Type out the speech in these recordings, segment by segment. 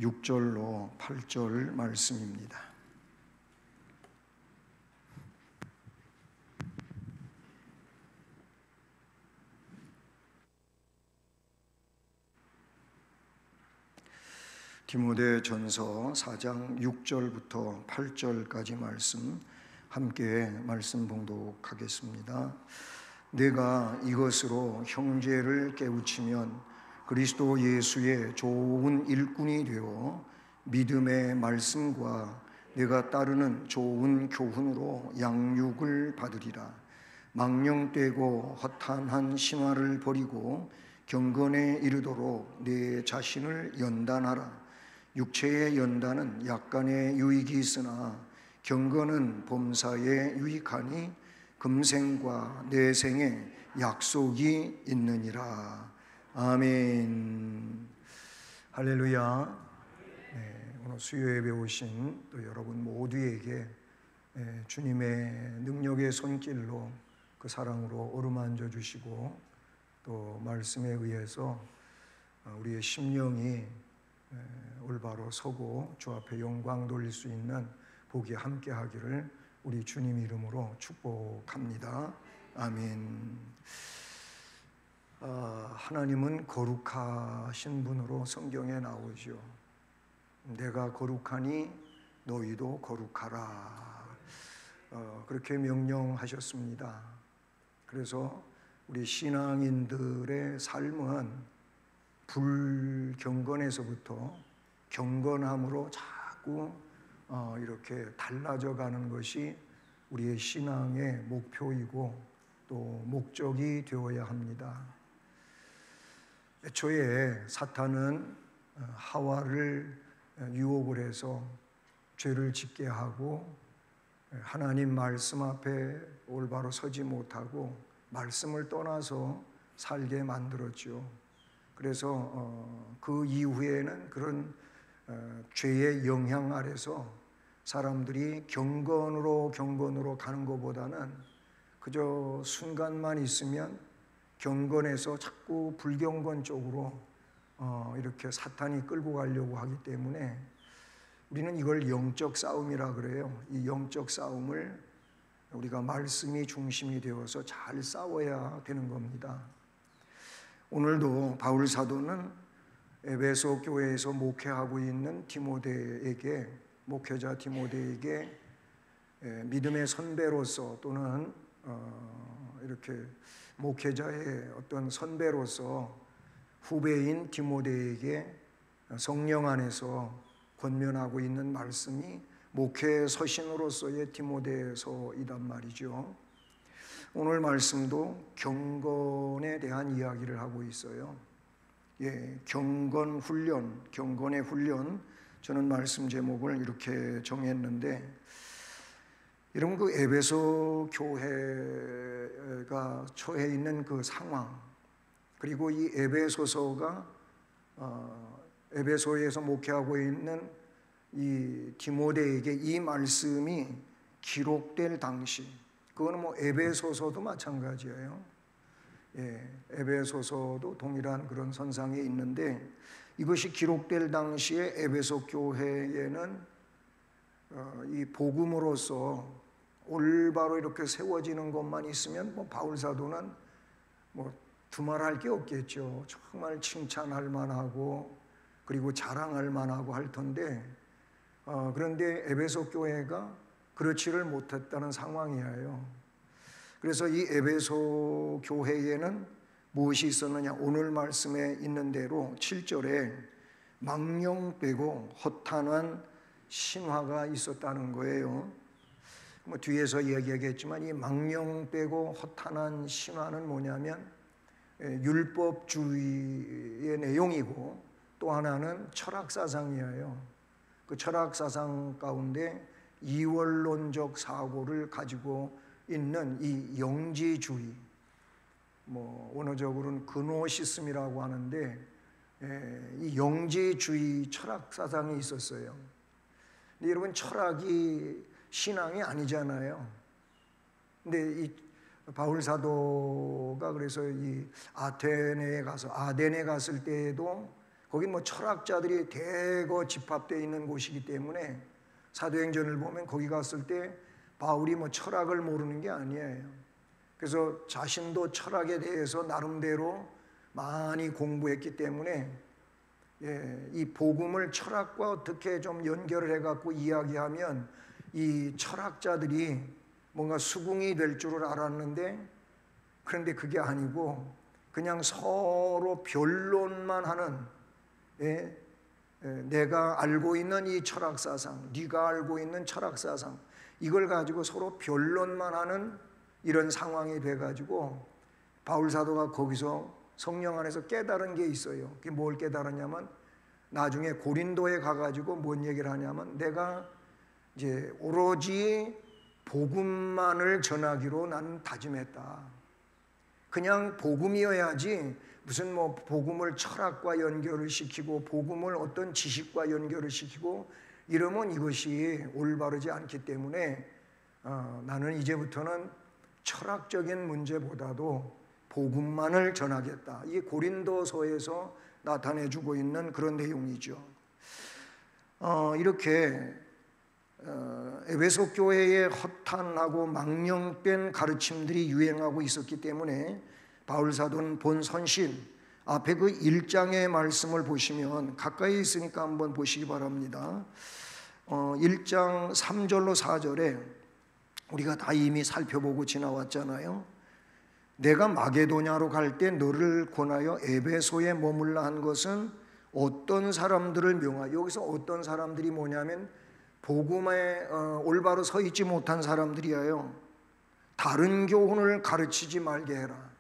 6절로 8절 말씀입니다. 디모데전서 4장 6절부터 8절까지 말씀 함께 말씀 봉독하겠습니다. 내가 이것으로 형제를 깨우치면 그리스도 예수의 좋은 일꾼이 되어 믿음의 말씀과 내가 따르는 좋은 교훈으로 양육을 받으리라. 망령되고 허탄한 신화를 버리고 경건에 이르도록 내 자신을 연단하라. 육체의 연단은 약간의 유익이 있으나 경건은 범사에 유익하니 금생과 내생에 약속이 있느니라. 아멘. 할렐루야. 오늘 수요예배 오신 또 여러분 모두에게 주님의 능력의 손길로 그 사랑으로 어루만져 주시고 또 말씀에 의해서 우리의 심령이 올바로 서고 주 앞에 영광 돌릴 수 있는 복이 함께 하기를 우리 주님 이름으로 축복합니다. 아멘. 하나님은 거룩하신 분으로 성경에 나오죠. 내가 거룩하니 너희도 거룩하라. 그렇게 명령하셨습니다. 그래서 우리 신앙인들의 삶은 불경건에서부터 경건함으로 자꾸 이렇게 달라져 가는 것이 우리의 신앙의 목표이고 또 목적이 되어야 합니다. 애초에 사탄은 하와를 유혹을 해서 죄를 짓게 하고 하나님 말씀 앞에 올바로 서지 못하고 말씀을 떠나서 살게 만들었죠. 그래서 그 이후에는 그런 죄의 영향 아래서 사람들이 경건으로 가는 것보다는 그저 순간만 있으면 경건에서 자꾸 불경건 쪽으로 이렇게 사탄이 끌고 가려고 하기 때문에 우리는 이걸 영적 싸움이라 그래요. 이 영적 싸움을 우리가 말씀이 중심이 되어서 잘 싸워야 되는 겁니다. 오늘도 바울 사도는 에베소 교회에서 목회하고 있는 디모데에게, 목회자 디모데에게 믿음의 선배로서 또는 이렇게 목회자의 어떤 선배로서 후배인 디모데에게 성령 안에서 권면하고 있는 말씀이 목회 서신으로서의 디모데서이단 말이죠. 오늘 말씀도 경건에 대한 이야기를 하고 있어요. 경건 훈련, 경건의 훈련. 저는 말씀 제목을 이렇게 정했는데, 여러분 그 에베소 교회가 처해 있는 그 상황, 그리고 이 에베소서가 에베소에서 목회하고 있는 이 디모데에게 이 말씀이 기록될 당시, 그거는 뭐 에베소서도 마찬가지예요. 에베소서도 동일한 그런 선상에 있는데, 이것이 기록될 당시에 에베소 교회에는 이 복음으로서 올바로 이렇게 세워지는 것만 있으면 뭐 바울 사도는 뭐 두말할 게 없겠죠. 정말 칭찬할 만하고 그리고 자랑할 만하고 할 텐데, 그런데 에베소 교회가 그렇지를 못했다는 상황이에요. 그래서 이 에베소 교회에는 무엇이 있었느냐? 오늘 말씀에 있는 대로 7절에 망령되고 허탄한 신화가 있었다는 거예요. 뭐 뒤에서 얘기하겠지만 이 망령되고 허탄한 신화는 뭐냐면 율법주의의 내용이고, 또 하나는 철학사상이에요. 그 철학사상 가운데 이원론적 사고를 가지고 있는 이 영지주의, 뭐 원어적으로는 그노시즘이라고 하는데, 이 영지주의 철학사상이 있었어요. 근데 여러분, 철학이 신앙이 아니잖아요. 근데 이 바울 사도가 그래서 이 아덴에 갔을 때에도 거기 뭐 철학자들이 대거 집합되어 있는 곳이기 때문에 사도행전을 보면 거기 갔을 때 바울이 뭐 철학을 모르는 게 아니에요. 그래서 자신도 철학에 대해서 나름대로 많이 공부했기 때문에 이 복음을 철학과 어떻게 좀 연결을 해갖고 이야기하면 이 철학자들이 뭔가 수긍이 될 줄을 알았는데, 그런데 그게 아니고 그냥 서로 변론만 하는, 내가 알고 있는 이 철학사상, 네가 알고 있는 철학사상, 이걸 가지고 서로 변론만 하는 이런 상황이 돼가지고 바울 사도가 거기서 성령 안에서 깨달은 게 있어요. 그게 뭘 깨달았냐면, 나중에 고린도에 가가지고 뭔 얘기를 하냐면, 내가 이제 오로지 복음만을 전하기로 나는 다짐했다. 그냥 복음이어야지 무슨 뭐 복음을 철학과 연결을 시키고 복음을 어떤 지식과 연결을 시키고 이러면 이것이 올바르지 않기 때문에 나는 이제부터는 철학적인 문제보다도 복음만을 전하겠다. 이게 고린도서에서 나타내주고 있는 그런 내용이죠. 이렇게 에베소 교회에 허탄하고 망령된 가르침들이 유행하고 있었기 때문에 바울 사도는 본 선신 앞에 그 1장의 말씀을 보시면, 가까이 있으니까 한번 보시기 바랍니다. 1장 3절로 4절에 우리가 다 이미 살펴보고 지나왔잖아요. 내가 마게도냐로 갈 때 너를 권하여 에베소에 머물라 한 것은 어떤 사람들을 명하여, 여기서 어떤 사람들이 뭐냐면 복음에 올바로 서 있지 못한 사람들이에요. 다른 교훈을 가르치지 말게 해라.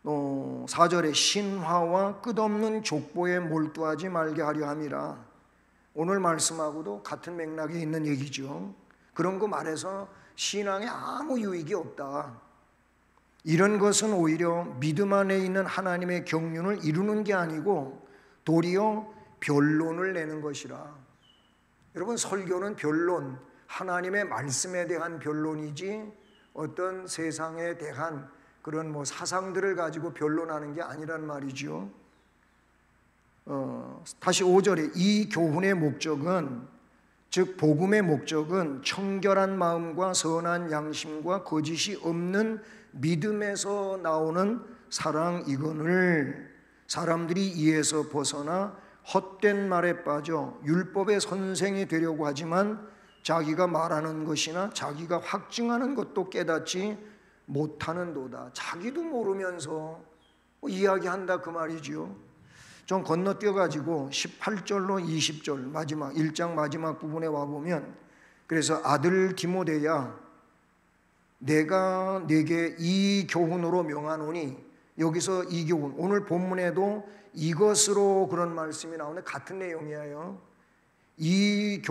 4절에 신화와 끝없는 족보에 몰두하지 말게 하려 함이라. 오늘 말씀하고도 같은 맥락에 있는 얘기죠. 그런 거 말해서 신앙에 아무 유익이 없다. 이런 것은 오히려 믿음 안에 있는 하나님의 경륜을 이루는 게 아니고 도리어 변론을 내는 것이라. 여러분, 설교는 변론, 하나님의 말씀에 대한 변론이지 어떤 세상에 대한 그런 뭐 사상들을 가지고 변론하는 게 아니란 말이죠. 다시 5절에 이 교훈의 목적은, 즉 복음의 목적은 청결한 마음과 선한 양심과 거짓이 없는 믿음에서 나오는 사랑이거늘 사람들이 이에서 벗어나 헛된 말에 빠져 율법의 선생이 되려고 하지만 자기가 말하는 것이나 자기가 확증하는 것도 깨닫지 못하는도다. 자기도 모르면서 이야기한다 그 말이죠. 좀 건너뛰어가지고 18절로 20절 마지막 1장 마지막 부분에 와보면, 그래서 아들 디모데야 내가 네게 이 교훈으로 명하노니, 여기서 이 교훈, 오늘 본문에도 이것으로 그런 말씀이 나오는데 같은 내용이에요. 이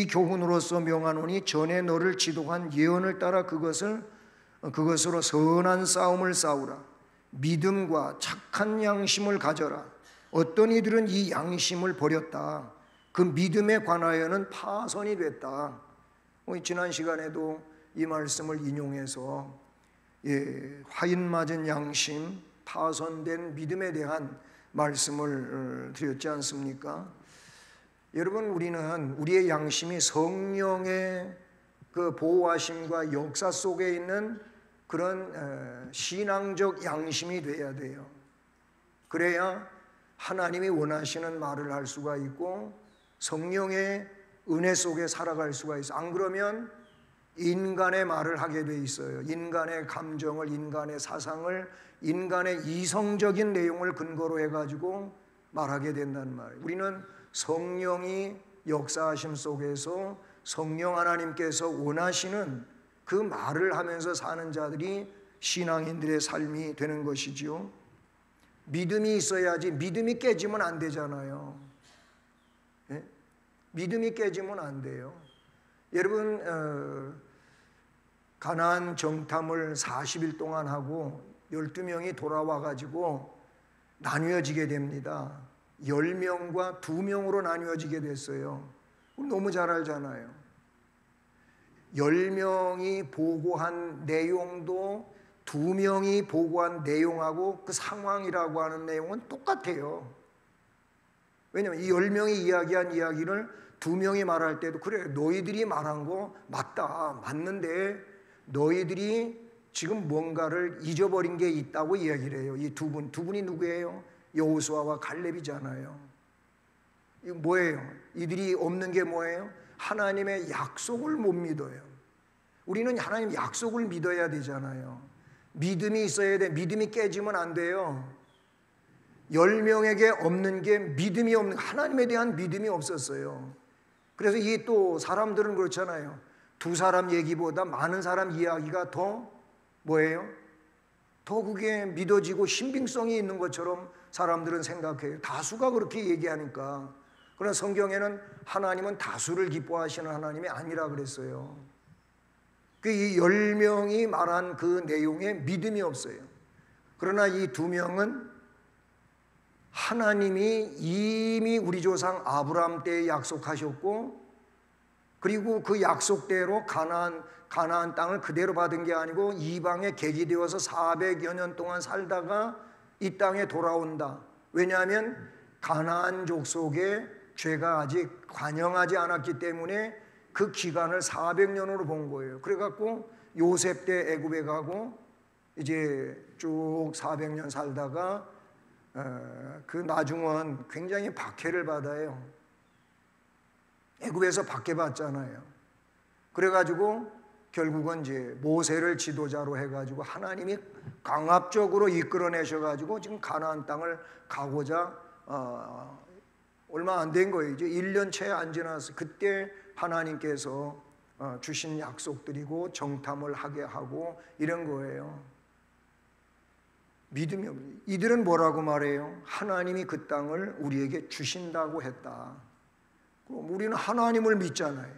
교훈으로서 명하노니 전에 너를 지도한 예언을 따라 그것으로 선한 싸움을 싸우라. 믿음과 착한 양심을 가져라. 어떤 이들은 이 양심을 버렸다. 그 믿음에 관하여는 파선이 됐다. 지난 시간에도 이 말씀을 인용해서 화인 맞은 양심, 파선된 믿음에 대한 말씀을 드렸지 않습니까? 여러분, 우리는 우리의 양심이 성령의 그 보호하심과 역사 속에 있는 그런 신앙적 양심이 돼야 돼요. 그래야 하나님이 원하시는 말을 할 수가 있고 성령의 은혜 속에 살아갈 수가 있어요. 안 그러면 인간의 말을 하게 돼 있어요. 인간의 감정을, 인간의 사상을, 인간의 이성적인 내용을 근거로 해가지고 말하게 된다는 말이에요. 우리는 성령이 역사하심 속에서 성령 하나님께서 원하시는 그 말을 하면서 사는 자들이 신앙인들의 삶이 되는 것이지요. 믿음이 있어야지. 믿음이 깨지면 안 되잖아요. 예? 믿음이 깨지면 안 돼요. 여러분, 가나안 정탐을 40일 동안 하고 12명이 돌아와가지고 나뉘어지게 됩니다. 10명과 2명으로 나뉘어지게 됐어요. 너무 잘 알잖아요. 10명이 보고한 내용도 두 명이 보고한 내용하고 그 상황이라고 하는 내용은 똑같아요. 왜냐하면 이 10명이 이야기한 이야기를 두 명이 말할 때도 그래, 너희들이 말한 거 맞다, 맞는데 너희들이 지금 뭔가를 잊어버린 게 있다고 이야기를 해요. 이 두 분이 누구예요? 여호수아와 갈렙이잖아요. 이거 뭐예요? 이들이 없는 게 뭐예요? 하나님의 약속을 못 믿어요. 우리는 하나님 약속을 믿어야 되잖아요. 믿음이 있어야 돼. 믿음이 깨지면 안 돼요. 10명에게 없는 게 믿음이 없는, 하나님에 대한 믿음이 없었어요. 그래서 이 또 사람들은 그렇잖아요. 두 사람 얘기보다 많은 사람 이야기가 더 뭐예요? 더 그게 믿어지고 신빙성이 있는 것처럼 사람들은 생각해요. 다수가 그렇게 얘기하니까. 그러나 성경에는 하나님은 다수를 기뻐하시는 하나님이 아니라 그랬어요. 이 10명이 말한 그 내용에 믿음이 없어요. 그러나 이 두 명은 하나님이 이미 우리 조상 아브라함 때에 약속하셨고, 그리고 그 약속대로 가나안 땅을 그대로 받은 게 아니고 이방에 객이 되어서 400여 년 동안 살다가 이 땅에 돌아온다. 왜냐하면 가나안 족속의 죄가 아직 관영하지 않았기 때문에 그 기간을 400년으로 본 거예요. 그래갖고 요셉 때 애굽에 가고 이제 쭉 400년 살다가 그 나중은 굉장히 박해를 받아요. 애굽에서 박해받잖아요. 그래가지고 결국은 이제 모세를 지도자로 해가지고 하나님이 강압적으로 이끌어내셔가지고 지금 가나안 땅을 가고자 얼마 안 된 거예요. 이제 1년 채 안 지났어요. 그때 하나님께서 주신 약속들이고 정탐을 하게 하고 이런 거예요. 믿음이 없는 이들은 뭐라고 말해요? 하나님이 그 땅을 우리에게 주신다고 했다. 그럼 우리는 하나님을 믿잖아요.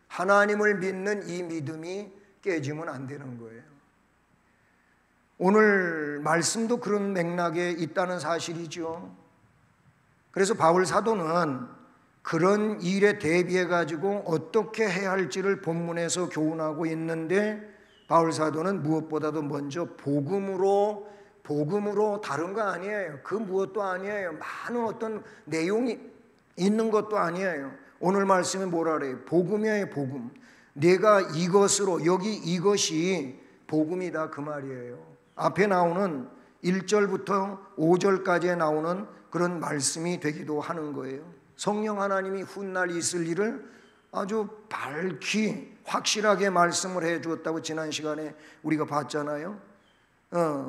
하나님을 믿는 이 믿음이 깨지면 안 되는 거예요. 오늘 말씀도 그런 맥락에 있다는 사실이죠. 그래서 바울 사도는 그런 일에 대비해 가지고 어떻게 해야 할지를 본문에서 교훈하고 있는데, 바울 사도는 무엇보다도 먼저 복음으로 다른 거 아니에요. 그 무엇도 아니에요. 많은 어떤 내용이 있는 것도 아니에요. 오늘 말씀이 뭐라 그래요? 복음이에요, 복음. 내가 이것으로, 여기 이것이 복음이다 그 말이에요. 앞에 나오는 1절부터 5절까지에 나오는 그런 말씀이 되기도 하는 거예요. 성령 하나님이 훗날 있을 일을 아주 밝히 확실하게 말씀을 해 주었다고 지난 시간에 우리가 봤잖아요.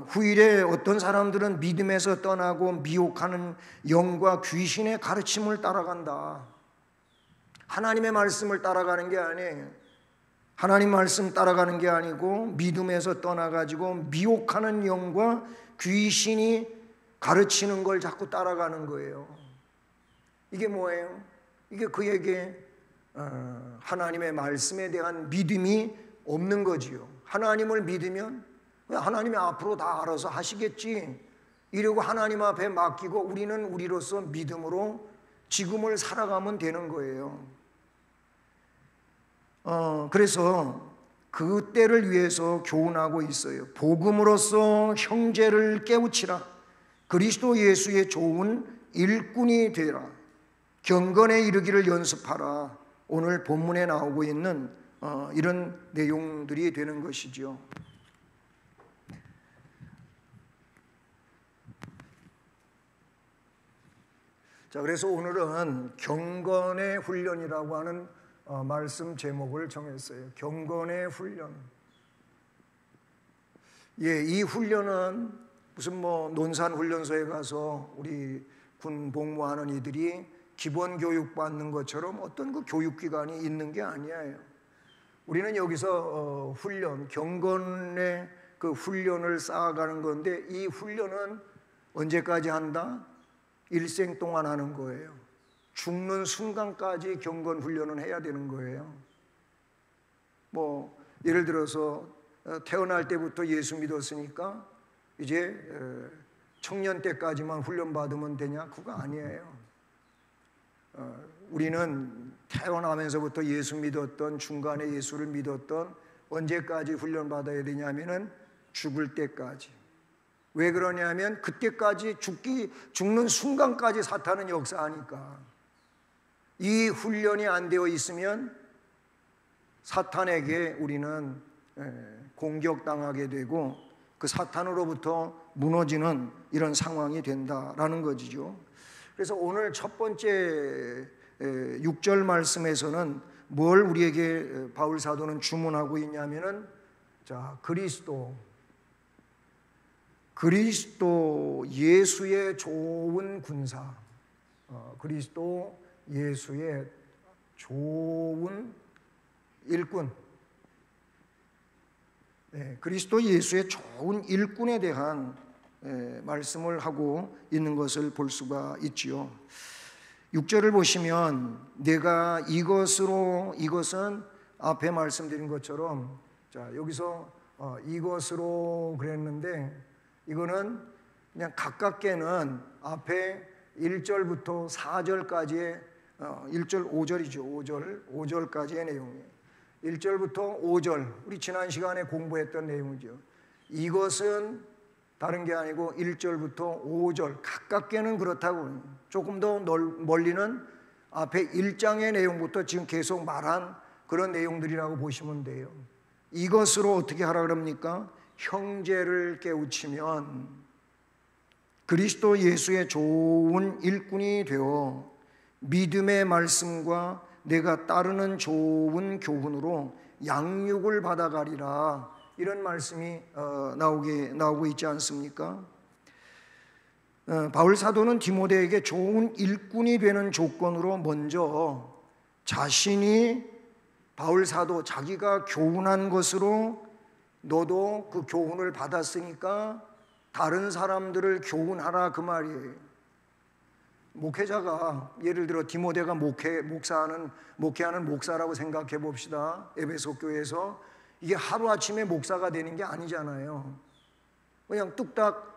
후일에 어떤 사람들은 믿음에서 떠나고 미혹하는 영과 귀신의 가르침을 따라간다. 하나님의 말씀을 따라가는 게 아니에요. 하나님 말씀 따라가는 게 아니고 믿음에서 떠나가지고 미혹하는 영과 귀신이 가르치는 걸 자꾸 따라가는 거예요. 이게 뭐예요? 이게 그에게 하나님의 말씀에 대한 믿음이 없는 거지요. 하나님을 믿으면 하나님이 앞으로 다 알아서 하시겠지 이러고 하나님 앞에 맡기고 우리는 우리로서 믿음으로 지금을 살아가면 되는 거예요. 그래서 그 때를 위해서 교훈하고 있어요. 복음으로써 형제를 깨우치라. 그리스도 예수의 좋은 일꾼이 되라. 경건에 이르기를 연습하라. 오늘 본문에 나오고 있는 이런 내용들이 되는 것이죠. 자, 그래서 오늘은 경건의 훈련이라고 하는 말씀 제목을 정했어요. 경건의 훈련. 예, 이 훈련은 무슨 논산 훈련소에 가서 우리 군 복무하는 이들이 기본 교육 받는 것처럼 어떤 그 교육 기관이 있는 게 아니에요. 우리는 여기서 훈련, 경건의 그 훈련을 쌓아가는 건데, 이 훈련은 언제까지 한다? 일생 동안 하는 거예요. 죽는 순간까지 경건 훈련은 해야 되는 거예요. 예를 들어서 태어날 때부터 예수 믿었으니까 이제 청년 때까지만 훈련 받으면 되냐? 그거 아니에요. 우리는 태어나면서부터 예수 믿었던, 중간에 예수를 믿었던, 언제까지 훈련 받아야 되냐면은 죽을 때까지. 왜 그러냐면 그때까지 죽는 순간까지 사탄은 역사하니까. 이 훈련이 안 되어 있으면 사탄에게 우리는 공격당하게 되고 그 사탄으로부터 무너지는 이런 상황이 된다라는 거지요. 그래서 오늘 첫 번째 6절 말씀에서는 뭘 우리에게 바울 사도는 주문하고 있냐면은 자, 그리스도 예수의 좋은 군사, 그리스도 예수의 좋은 일꾼, 그리스도 예수의 좋은 일꾼에 대한 말씀을 하고 있는 것을 볼 수가 있지요. 6절을 보시면 내가 이것은 앞에 말씀드린 것처럼 자, 여기서 이것으로 그랬는데 이거는 그냥 가깝게는 앞에 1절부터 4절까지의 1절 5절이죠. 5절까지의 내용이에요. 1절부터 5절 우리 지난 시간에 공부했던 내용이죠. 이것은 다른 게 아니고 1절부터 5절 가깝게는 그렇다고 조금 더 멀리는 앞에 1장의 내용부터 지금 계속 말한 그런 내용들이라고 보시면 돼요. 이것으로 어떻게 하라 그럽니까? 형제를 깨우치면 그리스도 예수의 좋은 일꾼이 되어 믿음의 말씀과 내가 따르는 좋은 교훈으로 양육을 받아가리라. 이런 말씀이 나오고 있지 않습니까? 바울 사도는 디모데에게 좋은 일꾼이 되는 조건으로 먼저 자신이 바울 사도 자기가 교훈한 것으로 너도 그 교훈을 받았으니까 다른 사람들을 교훈하라 그 말이에요. 목회자가 예를 들어 디모데가 목회하는 목사라고 생각해 봅시다. 에베소 교회에서 이게 하루아침에 목사가 되는 게 아니잖아요. 그냥 뚝딱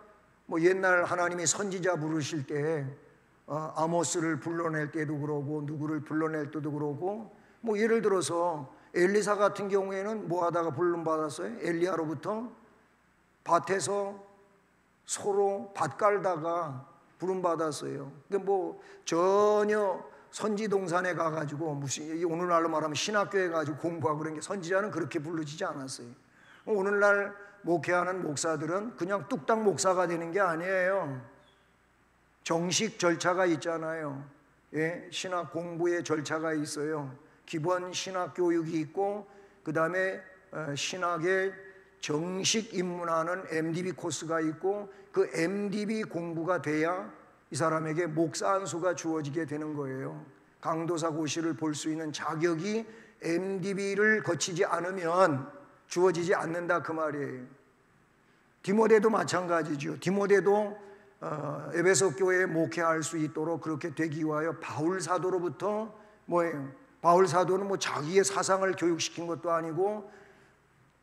뭐 옛날 하나님이 선지자 부르실 때 아모스를 불러낼 때도 그러고 누구를 불러낼 때도 그러고 뭐 예를 들어서 엘리사 같은 경우에는 뭐 하다가 부름 받았어요? 엘리야로부터 밭에서 소로 밭 깔다가 부름 받았어요. 뭐 전혀 선지 동산에 가가지고 무슨 오늘날로 말하면 신학교에 가지고 공부하고 그런 게 선지자는 그렇게 부르지지 않았어요. 오늘날 목회하는 목사들은 그냥 뚝딱 목사가 되는 게 아니에요. 정식 절차가 있잖아요. 신학 공부의 절차가 있어요. 기본 신학 교육이 있고 그 다음에 신학에 정식 입문하는 MDB 코스가 있고 그 MDB 공부가 돼야 이 사람에게 목사 안수가 주어지게 되는 거예요. 강도사 고시를 볼 수 있는 자격이 MDB를 거치지 않으면 주어지지 않는다 그 말이에요. 디모데도 마찬가지죠. 디모데도 에베소 교회에 목회할 수 있도록 그렇게 되기 위하여 바울 사도로부터 뭐예요? 바울 사도는 뭐 자기의 사상을 교육시킨 것도 아니고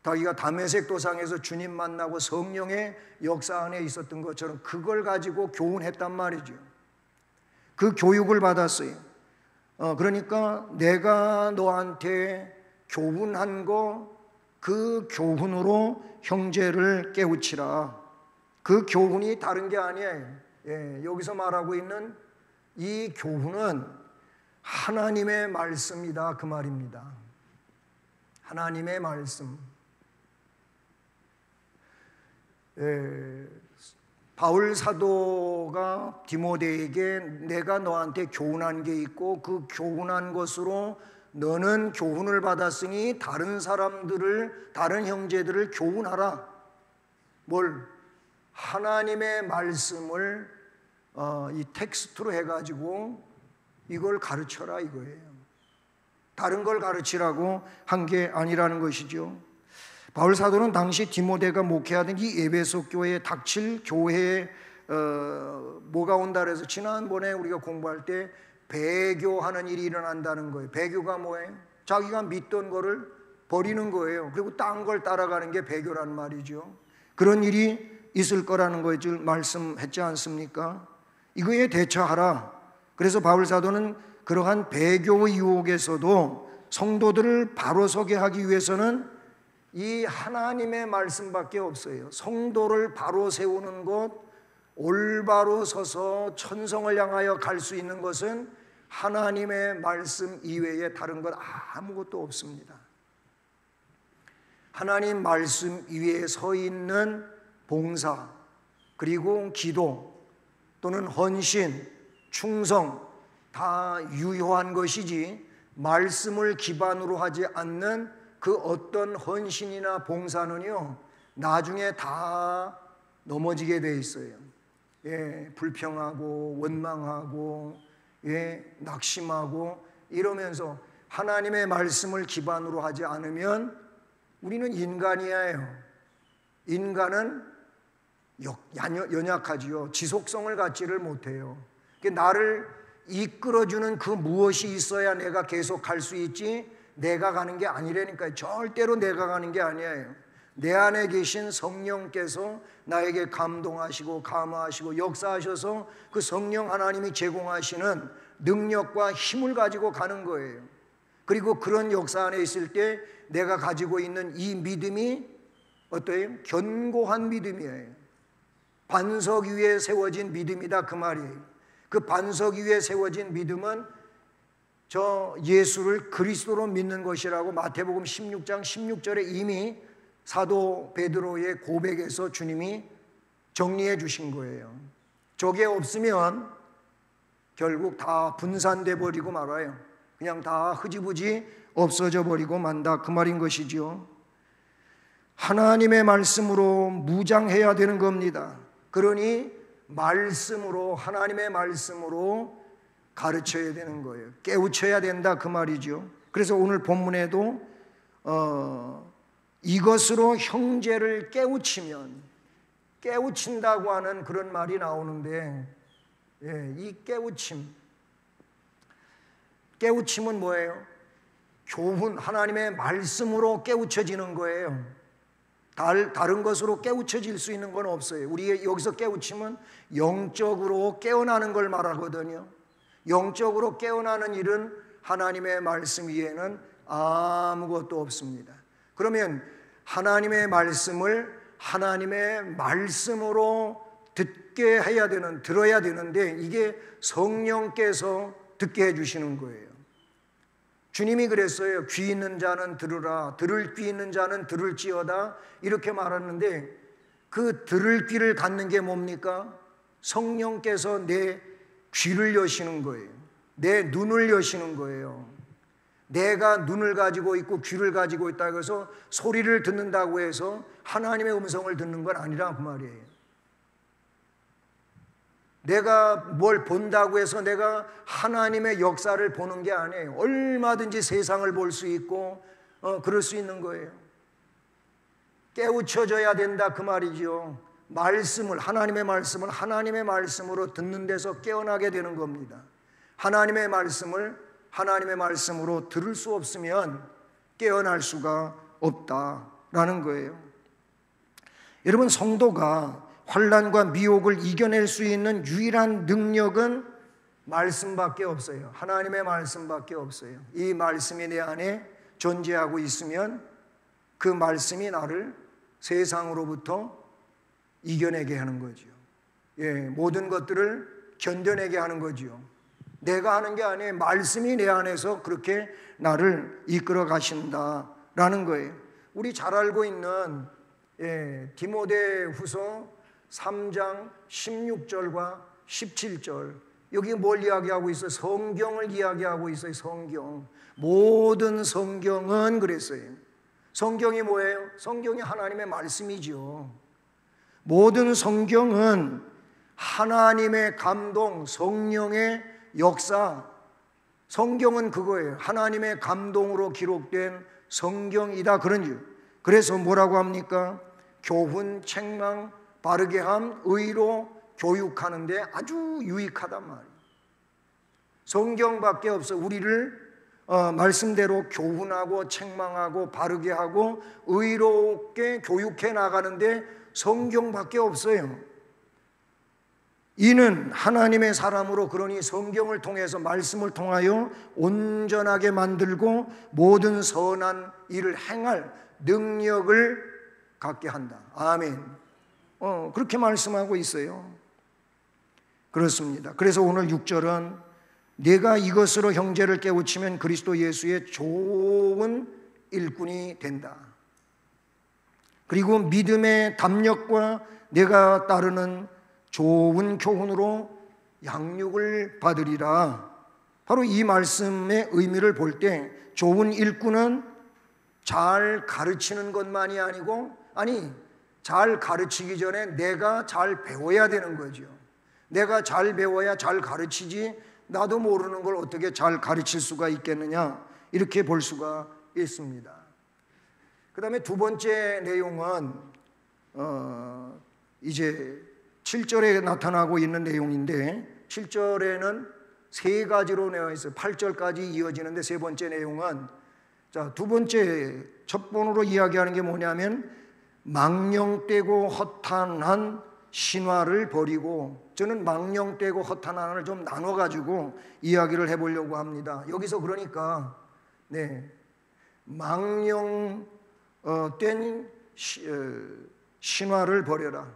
자기가 다메섹 도상에서 주님 만나고 성령의 역사 안에 있었던 것처럼 그걸 가지고 교훈했단 말이죠. 그 교육을 받았어요. 그러니까 내가 너한테 교훈한 거 그 교훈으로 형제를 깨우치라. 그 교훈이 다른 게 아니에요. 여기서 말하고 있는 이 교훈은 하나님의 말씀이다 그 말입니다. 하나님의 말씀. 바울 사도가 디모데에게 내가 너한테 교훈한 게 있고 그 교훈한 것으로 너는 교훈을 받았으니 다른 사람들을 다른 형제들을 교훈하라. 뭘? 하나님의 말씀을 이 텍스트로 해가지고 이걸 가르쳐라 이거예요. 다른 걸 가르치라고 한 게 아니라는 것이죠. 바울 사도는 당시 디모데가 목회하던 이 에베소 교회에 닥칠 교회에 뭐가 온다 그래서 지난번에 우리가 공부할 때 배교하는 일이 일어난다는 거예요. 배교가 뭐예요? 자기가 믿던 거를 버리는 거예요. 그리고 딴 걸 따라가는 게 배교란 말이죠. 그런 일이 있을 거라는 것을 말씀했지 않습니까? 이거에 대처하라. 그래서 바울 사도는 그러한 배교 유혹에서도 성도들을 바로 서게 하기 위해서는 이 하나님의 말씀밖에 없어요. 성도를 바로 세우는 것, 올바로 서서 천성을 향하여 갈 수 있는 것은 하나님의 말씀 이외에 다른 것 아무것도 없습니다. 하나님 말씀 위에 서 있는 봉사, 그리고 기도 또는 헌신, 충성 다 유효한 것이지, 말씀을 기반으로 하지 않는 그 어떤 헌신이나 봉사는요, 나중에 다 넘어지게 돼 있어요. 불평하고 원망하고 낙심하고 이러면서 하나님의 말씀을 기반으로 하지 않으면 우리는 인간이에요. 인간은 연약하지요. 지속성을 갖지를 못해요. 나를 이끌어주는 그 무엇이 있어야 내가 계속 갈 수 있지, 내가 가는 게 아니라니까요. 절대로 내가 가는 게 아니에요. 내 안에 계신 성령께서 나에게 감동하시고 감화하시고 역사하셔서 그 성령 하나님이 제공하시는 능력과 힘을 가지고 가는 거예요. 그리고 그런 역사 안에 있을 때 내가 가지고 있는 이 믿음이 어때요? 견고한 믿음이에요. 반석 위에 세워진 믿음이다 그 말이에요. 그 반석 위에 세워진 믿음은 저 예수를 그리스도로 믿는 것이라고 마태복음 16장 16절에 이미 사도 베드로의 고백에서 주님이 정리해 주신 거예요. 저게 없으면 결국 다 분산돼 버리고 말아요. 그냥 다 흐지부지 없어져 버리고 만다 그 말인 것이지요. 하나님의 말씀으로 무장해야 되는 겁니다. 그러니 말씀으로, 하나님의 말씀으로 가르쳐야 되는 거예요. 깨우쳐야 된다 그 말이죠. 그래서 오늘 본문에도 이것으로 형제를 깨우치면, 깨우친다고 하는 그런 말이 나오는데, 이 깨우침은 뭐예요? 교훈, 하나님의 말씀으로 깨우쳐지는 거예요. 다른 것으로 깨우쳐질 수 있는 건 없어요. 우리 여기서 깨우침은 영적으로 깨어나는 걸 말하거든요. 영적으로 깨어나는 일은 하나님의 말씀 위에는 아무것도 없습니다. 그러면 하나님의 말씀을 하나님의 말씀으로 듣게 해야 되는, 들어야 되는데 이게 성령께서 듣게 해주시는 거예요. 주님이 그랬어요. 귀 있는 자는 들으라, 들을 귀 있는 자는 들을지어다 이렇게 말하는데, 그 들을 귀를 갖는 게 뭡니까? 성령께서 내 귀를 여시는 거예요. 내 눈을 여시는 거예요. 내가 눈을 가지고 있고 귀를 가지고 있다고 해서 소리를 듣는다고 해서 하나님의 음성을 듣는 건 아니라 그 말이에요. 내가 뭘 본다고 해서 내가 하나님의 역사를 보는 게 아니에요. 얼마든지 세상을 볼 수 있고 그럴 수 있는 거예요. 깨우쳐져야 된다 그 말이죠. 말씀을, 하나님의 말씀을 하나님의 말씀으로 듣는 데서 깨어나게 되는 겁니다. 하나님의 말씀을 하나님의 말씀으로 들을 수 없으면 깨어날 수가 없다라는 거예요. 여러분, 성도가 환난과 미혹을 이겨낼 수 있는 유일한 능력은 말씀밖에 없어요. 하나님의 말씀밖에 없어요. 이 말씀이 내 안에 존재하고 있으면 그 말씀이 나를 세상으로부터 이겨내게 하는 거죠. 모든 것들을 견뎌내게 하는 거죠. 내가 하는 게 아니에요. 말씀이 내 안에서 그렇게 나를 이끌어 가신다라는 거예요. 우리 잘 알고 있는 디모데후서 3장 16절과 17절, 여기 뭘 이야기하고 있어요? 성경을 이야기하고 있어요. 성경. 모든 성경은 그랬어요. 성경이 뭐예요? 성경이 하나님의 말씀이죠. 모든 성경은 하나님의 감동, 성령의 역사, 성경은 그거예요. 하나님의 감동으로 기록된 성경이다 그런 이유. 그래서 뭐라고 합니까? 교훈, 책망, 바르게 함, 의로 교육하는데 아주 유익하단 말이에요. 성경밖에 없어. 우리를 말씀대로 교훈하고 책망하고 바르게 하고 의롭게 교육해 나가는데 성경밖에 없어요. 이는 하나님의 사람으로, 그러니 성경을 통해서, 말씀을 통하여 온전하게 만들고 모든 선한 일을 행할 능력을 갖게 한다. 아멘. 그렇게 말씀하고 있어요. 그렇습니다. 그래서 오늘 6절은 내가 이것으로 형제를 깨우치면 그리스도 예수의 좋은 일꾼이 된다. 그리고 믿음의 담력과 내가 따르는 좋은 교훈으로 양육을 받으리라. 바로 이 말씀의 의미를 볼 때 좋은 일꾼은 잘 가르치는 것만이 아니고 잘 가르치기 전에 내가 잘 배워야 되는 거죠. 내가 잘 배워야 잘 가르치지 나도 모르는 걸 어떻게 잘 가르칠 수가 있겠느냐, 이렇게 볼 수가 있습니다. 그 다음에 두 번째 내용은 이제 7절에 나타나고 있는 내용인데 7절에는 세 가지로 되어 있어요. 8절까지 이어지는데 세 번째 내용은 두 번째 첫 번으로 이야기하는 게 뭐냐면 망령되고 허탄한 신화를 버리고, 저는 망령되고 허탄한을 좀 나눠가지고 이야기를 해보려고 합니다. 여기서 그러니까 망령된 신화를 버려라.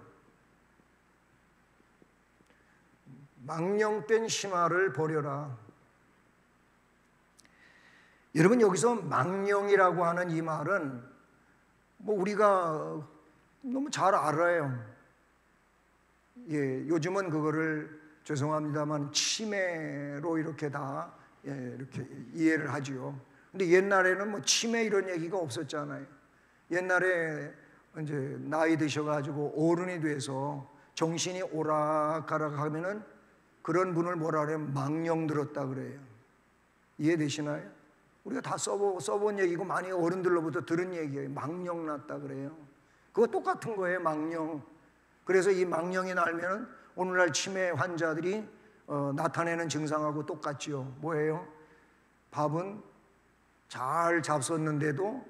망령된 신화를 버려라. 여러분, 여기서 망령이라고 하는 이 말은 우리가 너무 잘 알아요. 요즘은 그거를 죄송합니다만 치매로 이렇게 다 이렇게 이해를 하지요. 근데 옛날에는 치매 이런 얘기가 없었잖아요. 옛날에 이제 나이 드셔가지고 어른이 돼서 정신이 오락가락 하면은 그런 분을 뭐라 그래요? 망령 들었다 그래요. 이해되시나요? 우리가 다 써본 얘기고 많이 어른들로부터 들은 얘기예요. 망령 났다 그래요. 그거 똑같은 거예요, 망령. 그래서 이 망령이 날면은 오늘날 치매 환자들이 나타내는 증상하고 똑같지요. 뭐예요? 밥은 잘 잡섰는데도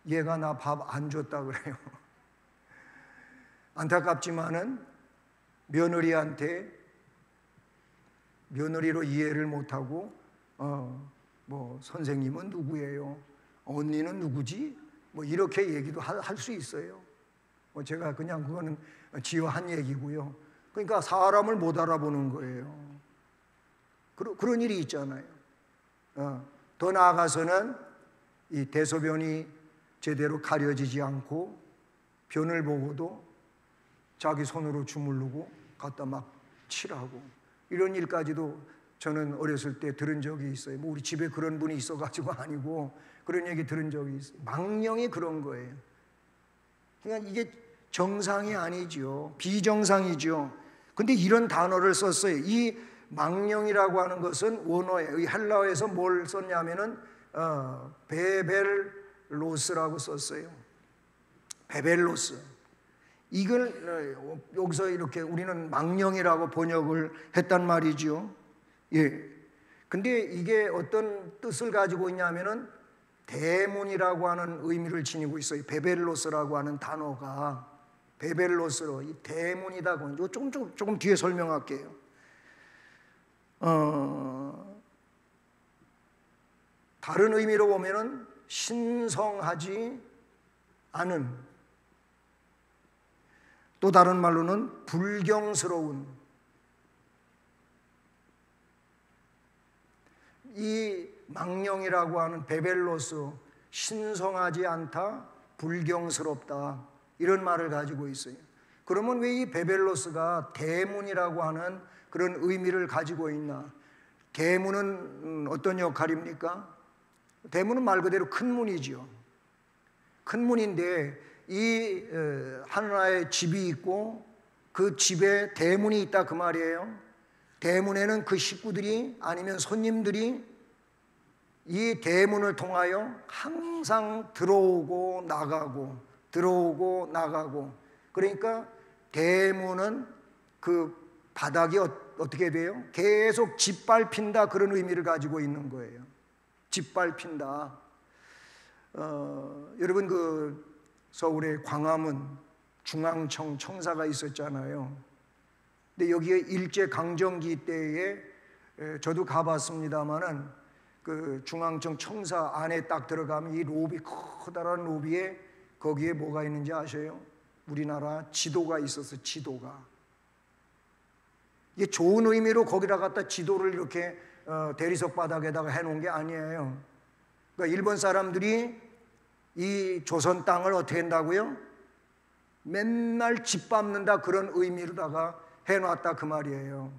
얘가 나 밥 안 줬다 그래요. 안타깝지만은 며느리로 이해를 못하고 선생님은 누구예요? 언니는 누구지? 이렇게 얘기도 할 수 있어요. 제가 그냥 그거는 지어한 얘기고요. 그러니까 사람을 못 알아보는 거예요. 그런 일이 있잖아요. 더 나아가서는 이 대소변이 제대로 가려지지 않고 변을 보고도 자기 손으로 주물르고 갖다 막 칠하고, 이런 일까지도 저는 어렸을 때 들은 적이 있어요. 우리 집에 그런 분이 있어가지고 아니고 그런 얘기 들은 적이 있어요. 망령이 그런 거예요. 그러니까 이게 정상이 아니죠. 비정상이죠. 근데 이런 단어를 썼어요. 이 망령이라고 하는 것은 원어예요. 이 헬라어에서 뭘 썼냐면은 베벨로스라고 썼어요. 베벨로스. 이걸 여기서 이렇게 우리는 망령이라고 번역을 했단 말이죠. 근데 이게 어떤 뜻을 가지고 있냐면은 대문이라고 하는 의미를 지니고 있어요. 베벨로스라고 하는 단어가 베벨로스로 이 대문이다. 이거 조금 뒤에 설명할게요. 다른 의미로 보면은 신성하지 않은, 또 다른 말로는 불경스러운, 이 망령이라고 하는 베벨로스, 신성하지 않다, 불경스럽다, 이런 말을 가지고 있어요. 그러면 왜 이 베벨로스가 대문이라고 하는 그런 의미를 가지고 있나? 대문은 어떤 역할입니까? 대문은 말 그대로 큰 문이죠. 큰 문인데 이 하나의 집이 있고 그 집에 대문이 있다 그 말이에요. 대문에는 그 식구들이 아니면 손님들이 이 대문을 통하여 항상 들어오고 나가고, 그러니까 대문은 그 바닥이 어떻게 돼요? 계속 짓밟힌다, 그런 의미를 가지고 있는 거예요. 짓밟힌다. 여러분 그 서울의 광화문 중앙청 청사가 있었잖아요. 근데 여기에 일제강점기 때에 저도 가봤습니다마는 그 중앙청 청사 안에 딱 들어가면 이 로비, 커다란 로비에 거기에 뭐가 있는지 아셔요? 우리나라 지도가 있어서 지도가. 이게 좋은 의미로 거기다 갖다 지도를 이렇게 대리석 바닥에다가 해놓은 게 아니에요. 그러니까 일본 사람들이 이 조선 땅을 어떻게 한다고요? 맨날 짓밟는다 그런 의미로다가 해놨다 그 말이에요.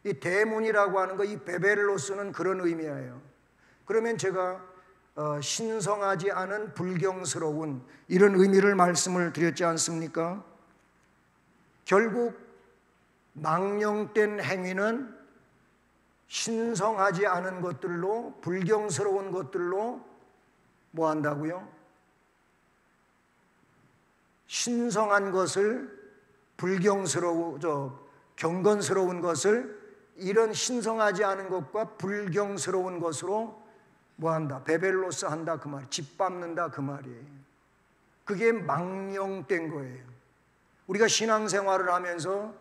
이 대문이라고 하는 거, 이 베벨로스는 그런 의미예요. 그러면 제가 신성하지 않은 불경스러운 이런 의미를 말씀을 드렸지 않습니까? 결국 망령된 행위는 신성하지 않은 것들로, 불경스러운 것들로 뭐 한다고요? 신성한 것을 경건스러운 것을 이런 신성하지 않은 것과 불경스러운 것으로 뭐 한다? 베벨로스 한다 그 말, 짓밟는다 그 말이에요. 그게 망령된 거예요. 우리가 신앙생활을 하면서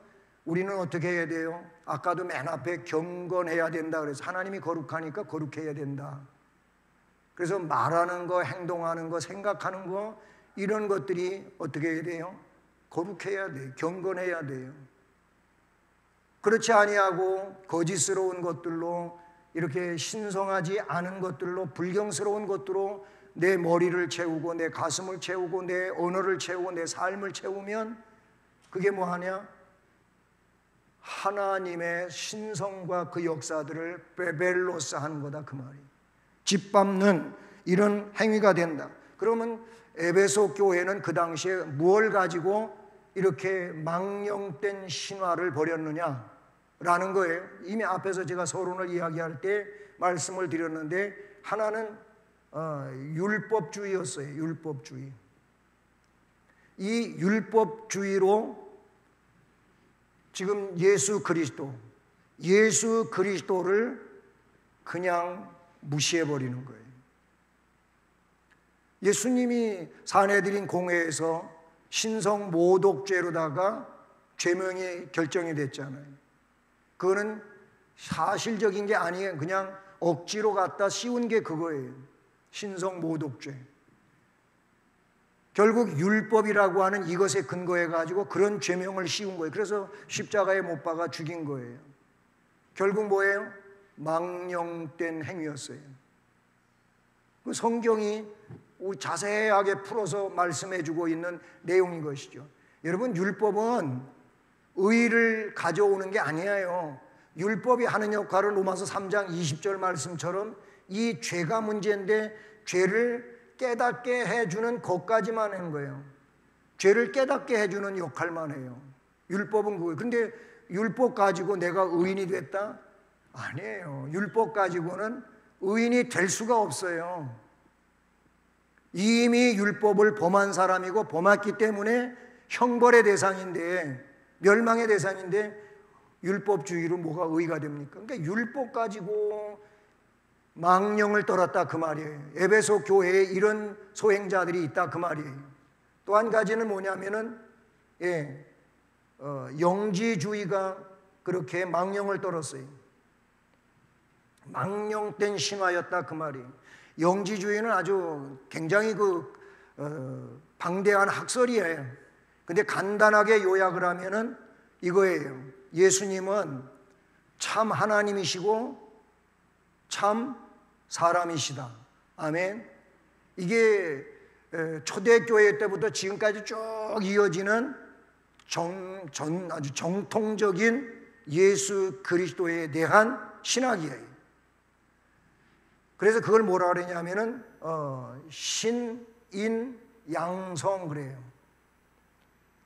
우리는 어떻게 해야 돼요? 아까도 맨 앞에 경건해야 된다 그래서 하나님이 거룩하니까 거룩해야 된다. 그래서 말하는 거, 행동하는 거, 생각하는 거 이런 것들이 어떻게 해야 돼요? 거룩해야 돼요. 경건해야 돼요. 그렇지 아니하고 거짓스러운 것들로 이렇게 신성하지 않은 것들로 불경스러운 것들로 내 머리를 채우고 내 가슴을 채우고 내 언어를 채우고 내 삶을 채우면 그게 뭐하냐? 하나님의 신성과 그 역사들을 베벨로스 하는 거다 그 말이에요. 짓밟는 이런 행위가 된다. 그러면 에베소 교회는 그 당시에 무엇을 가지고 이렇게 망령된 신화를 벌였느냐 라는 거예요. 이미 앞에서 제가 서론을 이야기할 때 말씀을 드렸는데 하나는 율법주의였어요. 율법주의. 이 율법주의로 지금 예수 그리스도를 그냥 무시해버리는 거예요. 예수님이 사내들인 공회에서 신성 모독죄로다가 죄명이 결정이 됐잖아요. 그거는 사실적인 게 아니에요. 그냥 억지로 갖다 씌운 게 그거예요. 신성 모독죄. 결국 율법이라고 하는 이것에 근거해 가지고 그런 죄명을 씌운 거예요. 그래서 십자가에 못 박아 죽인 거예요. 결국 뭐예요? 망령된 행위였어요. 그 성경이 자세하게 풀어서 말씀해 주고 있는 내용인 것이죠. 여러분, 율법은 의를 가져오는 게 아니에요. 율법이 하는 역할은 로마서 3장 20절 말씀처럼 이 죄가 문제인데 죄를 깨닫게 해주는 것까지만 하는 거예요. 죄를 깨닫게 해주는 역할만 해요. 율법은 그거예요. 근데 율법 가지고 내가 의인이 됐다? 아니에요. 율법 가지고는 의인이 될 수가 없어요. 이미 율법을 범한 사람이고 범했기 때문에 형벌의 대상인데, 멸망의 대상인데 율법주의로 뭐가 의가 됩니까? 그러니까 율법 가지고 망령을 떨었다 그 말이에요. 에베소 교회에 이런 소행자들이 있다 그 말이에요. 또 한 가지는 뭐냐면은 영지주의가 그렇게 망령을 떨었어요. 망령된 신화였다 그 말이에요. 영지주의는 아주 굉장히 방대한 학설이에요. 근데 간단하게 요약을 하면은 이거예요. 예수님은 참 하나님이시고 참 사람이시다. 아멘. 이게 초대교회 때부터 지금까지 쭉 이어지는 아주 정통적인 예수 그리스도에 대한 신학이에요. 그래서 그걸 뭐라 그러냐면은 신인 양성 그래요.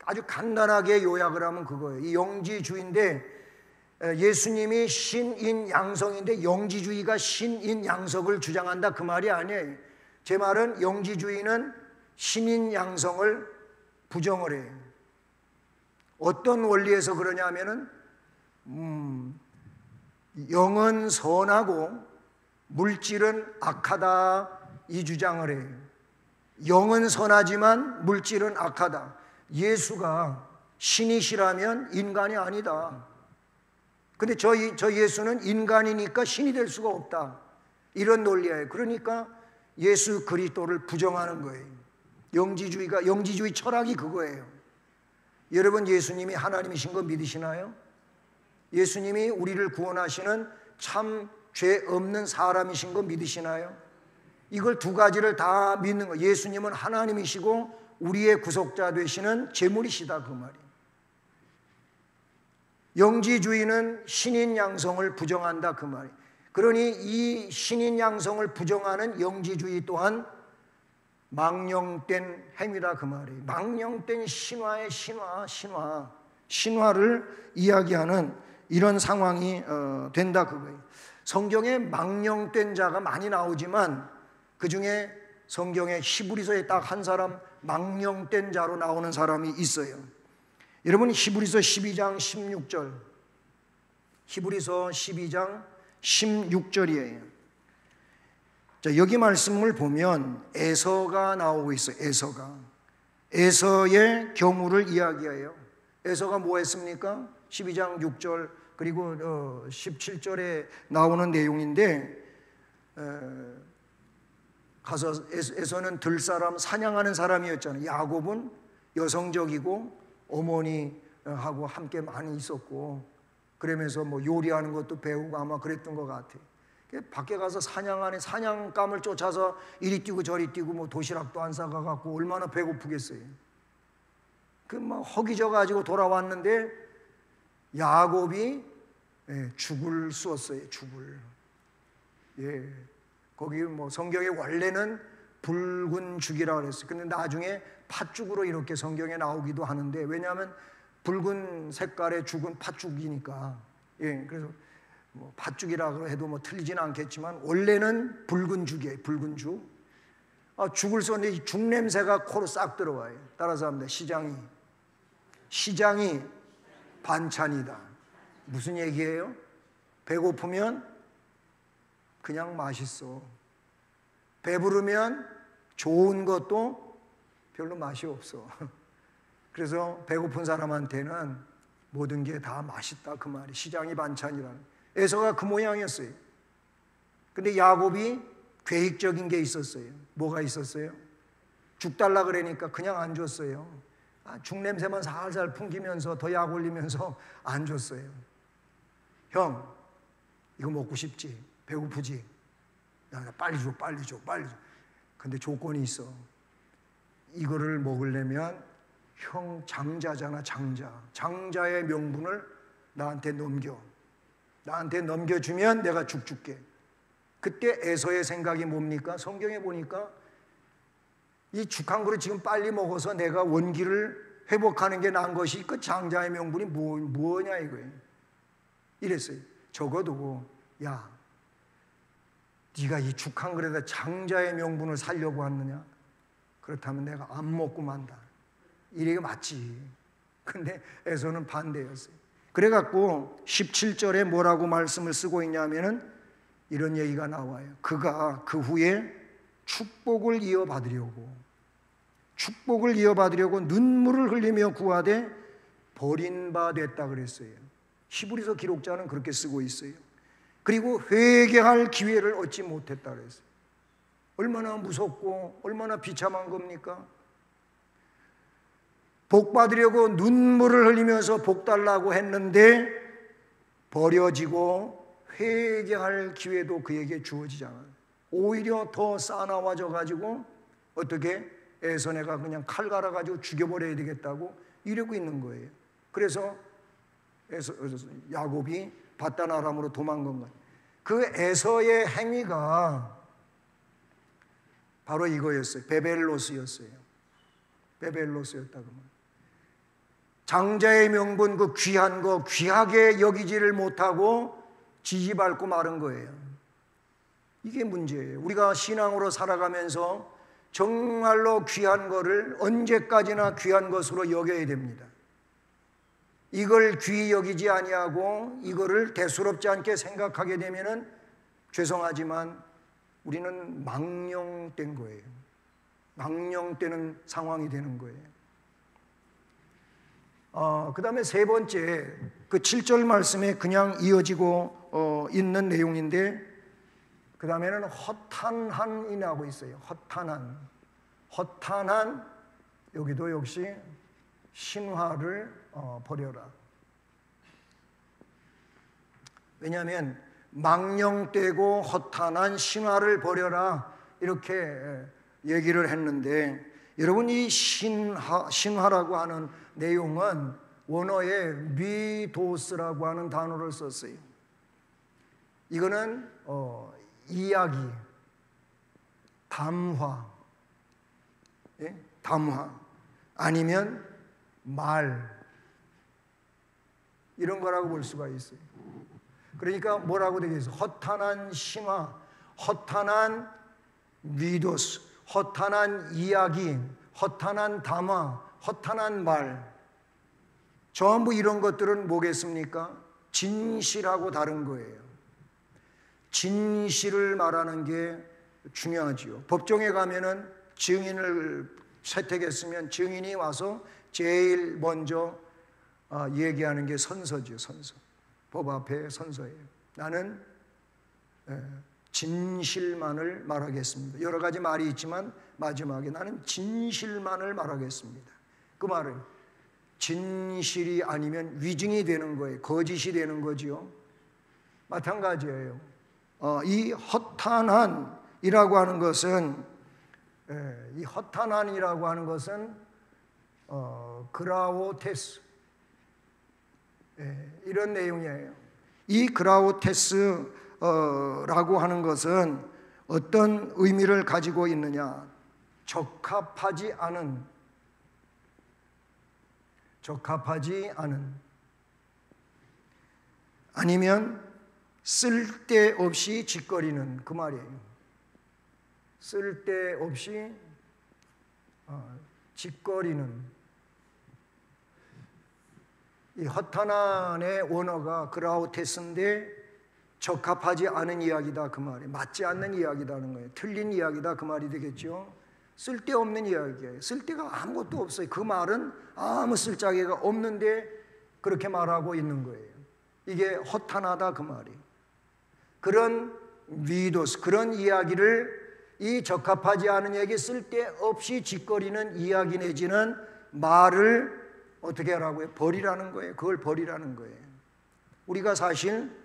아주 간단하게 요약을 하면 그거예요. 이 영지주의인데 예수님이 신인 양성인데 영지주의가 신인 양성을 주장한다 그 말이 아니에요. 제 말은 영지주의는 신인 양성을 부정을 해요. 어떤 원리에서 그러냐면은 영은 선하고 물질은 악하다 이 주장을 해요. 영은 선하지만 물질은 악하다. 예수가 신이시라면 인간이 아니다. 근데 저 예수는 인간이니까 신이 될 수가 없다. 이런 논리예요. 그러니까 예수 그리스도를 부정하는 거예요. 영지주의 철학이 그거예요. 여러분, 예수님이 하나님이신 거 믿으시나요? 예수님이 우리를 구원하시는 참 죄 없는 사람이신 거 믿으시나요? 이걸 두 가지를 다 믿는 거예요. 예수님은 하나님이시고 우리의 구속자 되시는 제물이시다, 그 말이에요. 영지주의는 신인 양성을 부정한다, 그 말이에요. 그러니 이 신인 양성을 부정하는 영지주의 또한 망령된 행위다, 그 말이에요. 망령된 신화의 신화를 이야기하는 이런 상황이 된다, 그거예요. 성경에 망령된 자가 많이 나오지만 그 중에 성경에 히브리서에 딱 한 사람 망령된 자로 나오는 사람이 있어요. 여러분, 히브리서 12장 16절, 히브리서 12장 16절이에요. 자, 여기 말씀을 보면 에서가 나오고 있어요. 에서의 경우를 이야기해요. 에서가 뭐 했습니까? 12장 6절 그리고 17절에 나오는 내용인데, 가서 에서는 들사람 사냥하는 사람이었잖아요. 야곱은 여성적이고 어머니하고 함께 많이 있었고, 그러면서 뭐 요리하는 것도 배우고 아마 그랬던 것 같아요. 밖에 가서 사냥하는 사냥감을 쫓아서 이리 뛰고 저리 뛰고 뭐 도시락도 안 싸가갖고 얼마나 배고프겠어요. 그 막 허기져 가지고 돌아왔는데 야곱이 죽을 쑤었어요. 죽을. 예. 거기 뭐 성경에 원래는 붉은 죽이라고 그랬어요. 근데 나중에 팥죽으로 이렇게 성경에 나오기도 하는데, 왜냐하면 붉은 색깔의 죽은 팥죽이니까. 예. 그래서 뭐 팥죽이라고 해도 뭐 틀리진 않겠지만 원래는 붉은 죽이에요. 붉은 죽. 죽을 쏘는데 죽 냄새가 코로 싹 들어와요. 따라서 합니다. 시장이 반찬이다. 무슨 얘기예요? 배고프면 그냥 맛있어. 배부르면 좋은 것도 별로 맛이 없어. 그래서 배고픈 사람한테는 모든 게 다 맛있다, 그 말이. 시장이 반찬이라는. 에서가 그 모양이었어요. 근데 야곱이 계획적인 게 있었어요. 뭐가 있었어요? 죽 달라 그러니까 그냥 안 줬어요. 죽 냄새만 살살 풍기면서 더 약 올리면서 안 줬어요. 형, 이거 먹고 싶지? 배고프지? 야, 빨리 줘. 근데 조건이 있어. 이거를 먹으려면 형 장자잖아, 장자의 명분을 나한테 넘겨주면 내가 죽 줄게. 그때 에서의 생각이 뭡니까? 성경에 보니까 이 죽 한 그릇 지금 빨리 먹어서 내가 원기를 회복하는 게 나은 것이 그 장자의 명분이 뭐냐 이거예요. 이랬어요. 적어도 야, 네가 이 죽 한 그릇에 장자의 명분을 살려고 하느냐? 그렇다면 내가 안 먹고 만다. 이게 맞지. 근데 에서는 반대였어요. 그래갖고 17절에 뭐라고 말씀을 쓰고 있냐면은 이런 얘기가 나와요. 그가 그 후에 축복을 이어받으려고 눈물을 흘리며 구하되 버린 바 됐다 그랬어요. 히브리서 기록자는 그렇게 쓰고 있어요. 그리고 회개할 기회를 얻지 못했다 그랬어요. 얼마나 무섭고 얼마나 비참한 겁니까? 복 받으려고 눈물을 흘리면서 복 달라고 했는데 버려지고 회개할 기회도 그에게 주어지지 않아요. 오히려 더 싸나워져 가지고 어떻게 에서네가 그냥 칼 갈아가지고 죽여버려야 되겠다고 이러고 있는 거예요. 그래서 야곱이 바단 아람으로 도망간 거예요. 그 에서의 행위가 바로 이거였어요. 베벨로스였다고 말이에요. 장자의 명분, 그 귀한 거 귀하게 여기지를 못하고 지지밟고 마른 거예요. 이게 문제예요. 우리가 신앙으로 살아가면서 정말로 귀한 거를 언제까지나 귀한 것으로 여겨야 됩니다. 이걸 귀히 여기지 아니하고 이거를 대수롭지 않게 생각하게 되면은 죄송하지만 우리는 망령된 거예요. 망령되는 상황이 되는 거예요. 그 다음에 세 번째, 그 7절 말씀에 그냥 이어지고 있는 내용인데, 그 그 다음에는 허탄한이 나오고 있어요. 허탄한, 여기도 역시 신화를 버려라. 왜냐하면 망령되고 허탄한 신화를 버려라 이렇게 얘기를 했는데, 여러분 이 신화라고 하는 내용은 원어에 미도스라고 하는 단어를 썼어요. 이거는 이야기, 담화, 담화 아니면 말, 이런 거라고 볼 수가 있어요. 그러니까 뭐라고 되겠어요? 허탄한 신화, 허탄한 미도스, 허탄한 이야기, 허탄한 담화, 허탄한 말, 전부 이런 것들은 뭐겠습니까? 진실하고 다른 거예요. 진실을 말하는 게 중요하지요. 법정에 가면은 증인을 채택했으면 증인이 와서 제일 먼저 얘기하는 게 선서죠. 선서. 법 앞에 선서예요. 나는 진실만을 말하겠습니다. 여러 가지 말이 있지만 마지막에 나는 진실만을 말하겠습니다. 그 말은 진실이 아니면 위증이 되는 거예요. 거짓이 되는 거지요. 마찬가지예요. 이 허탄한이라고 하는 것은, 이 허탄한이라고 하는 것은 그라오테스, 이런 내용이에요. 이 그라오테스라고 하는 것은 어떤 의미를 가지고 있느냐? 적합하지 않은, 아니면 쓸데없이 짓거리는, 그 말이에요. 쓸데없이 짓거리는. 이 허탄한의 원어가 그라우테스인데 적합하지 않은 이야기다, 그 말이에요. 맞지 않는 이야기다는 거예요. 틀린 이야기다, 그 말이 되겠죠. 쓸데없는 이야기예요. 쓸데가 아무것도 없어요. 그 말은 아무 쓸데가 없는데 그렇게 말하고 있는 거예요. 이게 허탄하다, 그 말이에요. 그런 미도스, 그런 이야기를, 이 적합하지 않은 얘기, 쓸데없이 짓거리는 이야기 내지는 말을 어떻게 하라고요? 버리라는 거예요. 그걸 버리라는 거예요. 우리가 사실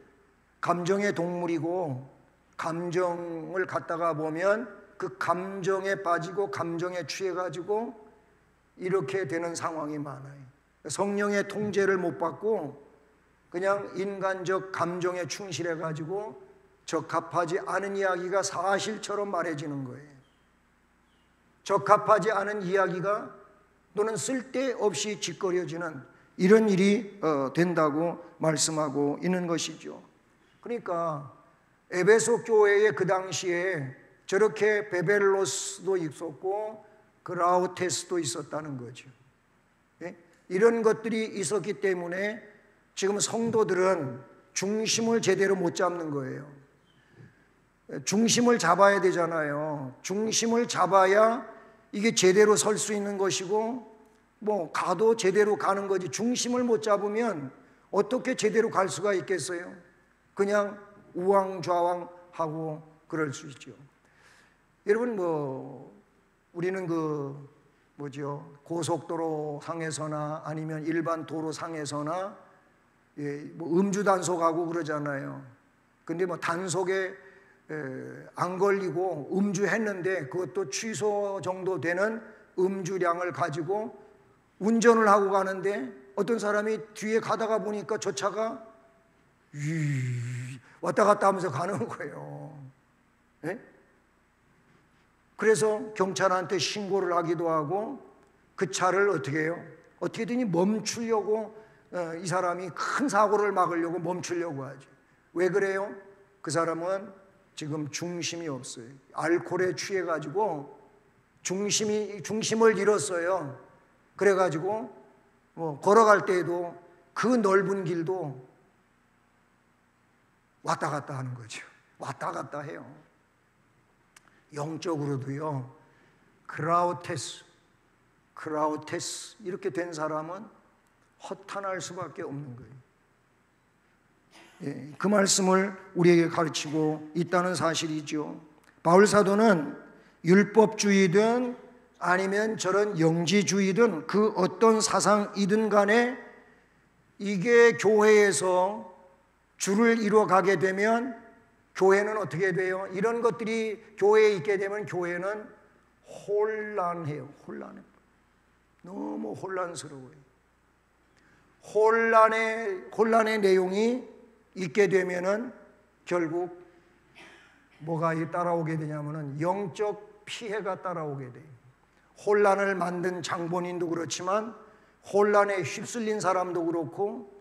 감정의 동물이고, 감정을 갖다가 보면 그 감정에 빠지고 감정에 취해가지고 이렇게 되는 상황이 많아요. 성령의 통제를 못 받고 그냥 인간적 감정에 충실해가지고 적합하지 않은 이야기가 사실처럼 말해지는 거예요. 적합하지 않은 이야기가 또는 쓸데없이 짓거려지는 이런 일이 된다고 말씀하고 있는 것이죠. 그러니까 에베소 교회의 그 당시에 저렇게 베벨로스도 있었고 그라우테스도 있었다는 거죠. 이런 것들이 있었기 때문에 지금 성도들은 중심을 제대로 못 잡는 거예요. 중심을 잡아야 되잖아요. 중심을 잡아야 이게 제대로 설 수 있는 것이고, 뭐 가도 제대로 가는 거지. 중심을 못 잡으면 어떻게 제대로 갈 수가 있겠어요? 그냥 우왕좌왕하고 그럴 수 있죠. 여러분, 우리는 고속도로 상에서나 아니면 일반 도로 상에서나 음주 단속하고 그러잖아요. 근데 단속에 안 걸리고 음주했는데 그것도 취소 정도 되는 음주량을 가지고 운전을 하고 가는데 어떤 사람이 뒤에 가다가 보니까 저 차가 왔다 갔다 하면서 가는 거예요. 그래서 경찰한테 신고를 하기도 하고 그 차를 어떻게 해요? 어떻게든지 멈추려고, 이 사람이 큰 사고를 막으려고 멈추려고 하죠. 왜 그래요? 그 사람은 지금 중심이 없어요. 알코올에 취해가지고 중심을 잃었어요. 그래가지고 걸어갈 때에도 그 넓은 길도 왔다 갔다 하는 거죠. 왔다 갔다 해요. 영적으로도요. 그라우테스 이렇게 된 사람은 허탄할 수밖에 없는 거예요. 그 말씀을 우리에게 가르치고 있다는 사실이죠. 바울 사도는 율법주의든 아니면 저런 영지주의든 그 어떤 사상이든 간에 이게 교회에서 줄을 이루어가게 되면 교회는 어떻게 돼요? 이런 것들이 교회에 있게 되면 교회는 혼란해요. 혼란해. 너무 혼란스러워요. 혼란의 내용이 있게 되면은 결국 뭐가 따라오게 되냐면은 영적 피해가 따라오게 돼요. 혼란을 만든 장본인도 그렇지만 혼란에 휩쓸린 사람도 그렇고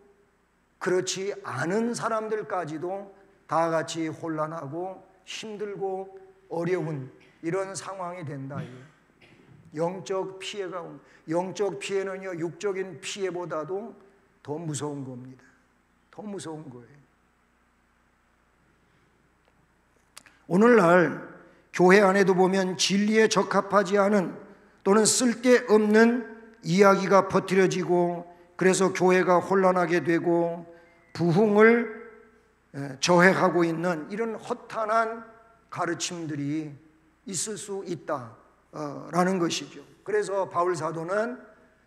그렇지 않은 사람들까지도 다 같이 혼란하고 힘들고 어려운 이런 상황이 된다. 영적 피해가 영적 피해는요 육적인 피해보다도 더 무서운 겁니다. 더 무서운 거예요. 오늘날 교회 안에도 보면 진리에 적합하지 않은 또는 쓸데없는 이야기가 퍼뜨려지고 그래서 교회가 혼란하게 되고 부흥을 저해하고 있는 이런 허탄한 가르침들이 있을 수 있다라는 것이죠. 그래서 바울 사도는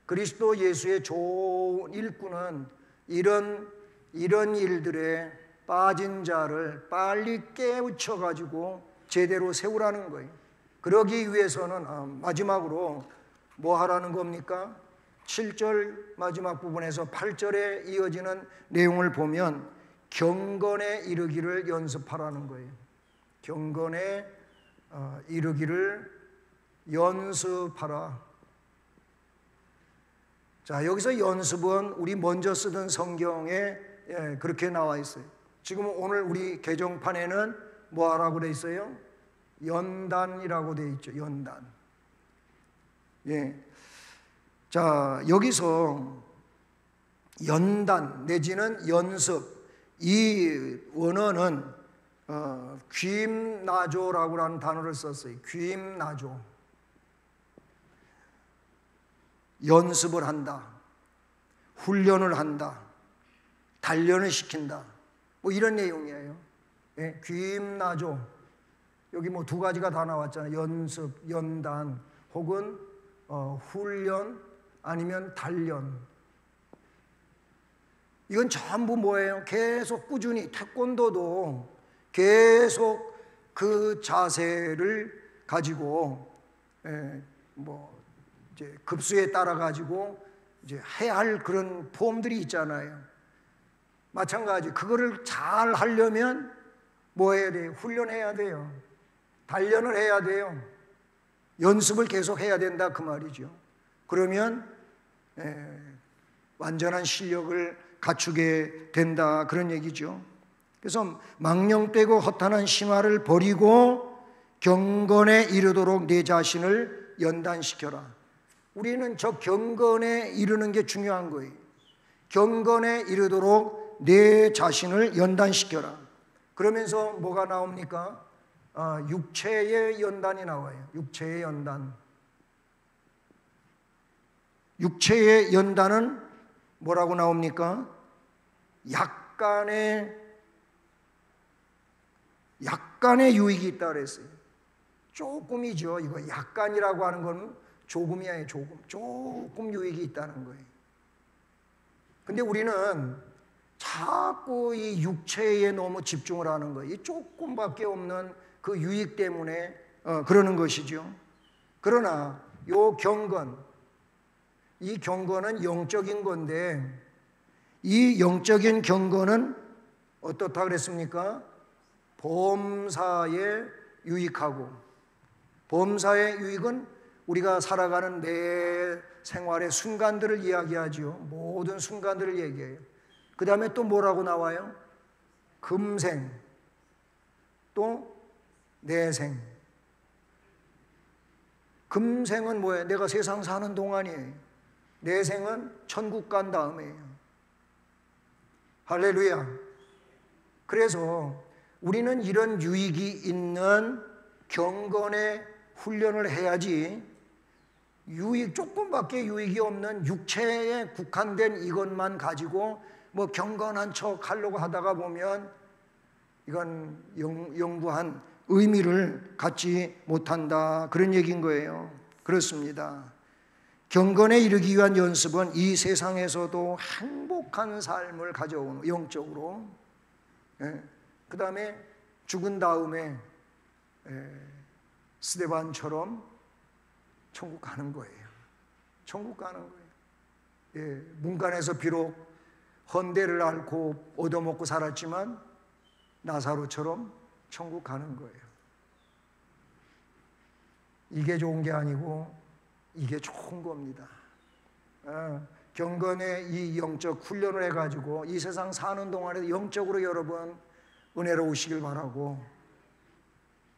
그리스도 예수의 좋은 일꾼은 이런 일들에 빠진 자를 빨리 깨우쳐 가지고 제대로 세우라는 거예요. 그러기 위해서는 마지막으로 뭐 하라는 겁니까? 7절 마지막 부분에서 8절에 이어지는 내용을 보면 경건에 이르기를 연습하라는 거예요. 경건에 이르기를 연습하라. 자, 여기서 연습은 우리 먼저 쓰던 성경에 그렇게 나와 있어요. 지금 오늘 우리 개정판에는 뭐 하라고 돼 있어요? 연단이라고 돼 있죠. 연단. 예. 자, 여기서 연단 내지는 연습, 이 원어는 귀임나조라고 하는 단어를 썼어요. 귀임나조. 연습을 한다, 훈련을 한다, 단련을 시킨다, 뭐 이런 내용이에요. 예, 귀임나조. 여기 뭐 두 가지가 다 나왔잖아요. 연습, 연단, 혹은 훈련 아니면 단련. 이건 전부 뭐예요? 계속 꾸준히 태권도도 계속 그 자세를 가지고 뭐 이제 급수에 따라 가지고 이제 해야 할 그런 폼들이 있잖아요. 마찬가지. 그거를 잘 하려면 뭐 해야 돼요? 훈련해야 돼요. 단련을 해야 돼요. 연습을 계속 해야 된다 그 말이죠. 그러면 완전한 실력을 갖추게 된다 그런 얘기죠. 그래서 망령되고 허탄한 심화를 버리고 경건에 이르도록 내 자신을 연단시켜라. 우리는 저 경건에 이르는 게 중요한 거예요. 경건에 이르도록 내 자신을 연단시켜라. 그러면서 뭐가 나옵니까? 육체의 연단이 나와요. 육체의 연단. 육체의 연단은 뭐라고 나옵니까? 약간의 유익이 있다 그랬어요. 조금이죠. 이거 약간이라고 하는 건 조금이 아니에요. 조금 유익이 있다는 거예요. 근데 우리는 자꾸 이 육체에 너무 집중을 하는 거예요. 이 조금밖에 없는 그 유익 때문에 그러는 것이죠. 그러나 요 경건, 이 경건은 영적인 건데 이 영적인 경건은 어떻다 그랬습니까? 범사에 유익하고, 범사의 유익은 우리가 살아가는 내 생활의 순간들을 이야기하죠. 모든 순간들을 얘기해요. 그 다음에 또 뭐라고 나와요? 금생, 또 내생. 금생은 뭐예요? 내가 세상 사는 동안이에요. 내생은 천국 간 다음이에요. 할렐루야. 그래서 우리는 이런 유익이 있는 경건의 훈련을 해야지 조금밖에 유익이 없는 육체에 국한된 이것만 가지고 뭐 경건한 척 하려고 하다가 보면 이건 영구한 의미를 갖지 못한다, 그런 얘기인 거예요. 그렇습니다. 경건에 이르기 위한 연습은 이 세상에서도 행복한 삶을 가져오는, 영적으로, 그 다음에 죽은 다음에 스데반처럼 천국 가는 거예요. 천국 가는 거예요. 문간에서 비록 헌대를 앓고 얻어먹고 살았지만 나사로처럼 천국 가는 거예요. 이게 좋은 게 아니고 이게 좋은 겁니다. 경건의 이 영적 훈련을 해가지고 이 세상 사는 동안에 영적으로 여러분 은혜로우시길 바라고,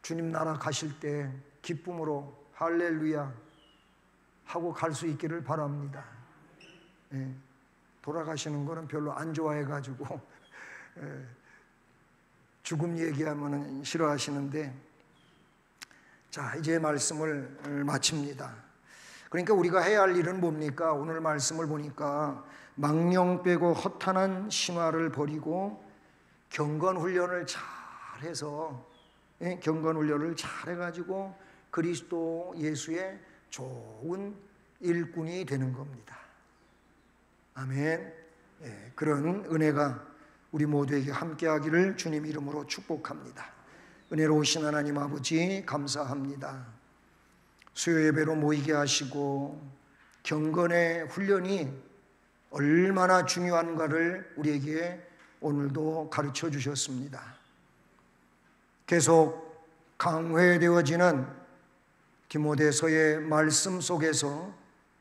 주님 나라 가실 때 기쁨으로 할렐루야 하고 갈 수 있기를 바랍니다. 돌아가시는 거는 별로 안 좋아해가지고 죽음 얘기하면 싫어하시는데, 자, 이제 말씀을 마칩니다. 그러니까 우리가 해야 할 일은 뭡니까? 오늘 말씀을 보니까 망령 빼고 허탄한 심화를 버리고 경건훈련을 잘해서, 경건훈련을 잘해가지고 그리스도 예수의 좋은 일꾼이 되는 겁니다. 아멘. 그런 은혜가 우리 모두에게 함께하기를 주님 이름으로 축복합니다. 은혜로우신 하나님 아버지, 감사합니다. 수요 예배로 모이게 하시고 경건의 훈련이 얼마나 중요한가를 우리에게 오늘도 가르쳐 주셨습니다. 계속 강회되어지는 디모데서의 말씀 속에서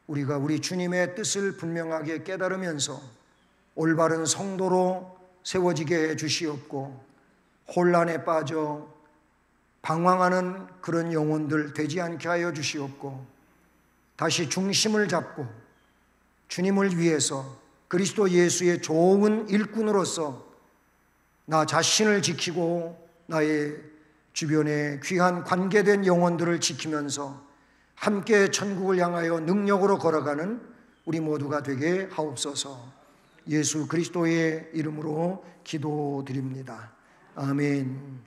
우리가 우리 주님의 뜻을 분명하게 깨달으면서 올바른 성도로 세워지게 해 주시옵고, 혼란에 빠져 방황하는 그런 영혼들 되지 않게 하여 주시옵고, 다시 중심을 잡고 주님을 위해서 그리스도 예수의 좋은 일꾼으로서 나 자신을 지키고 나의 주변에 귀한 관계된 영혼들을 지키면서 함께 천국을 향하여 능력으로 걸어가는 우리 모두가 되게 하옵소서. 예수 그리스도의 이름으로 기도드립니다. 아멘.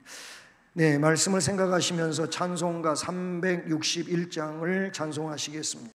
네, 말씀을 생각하시면서 찬송가 361장을 찬송하시겠습니다.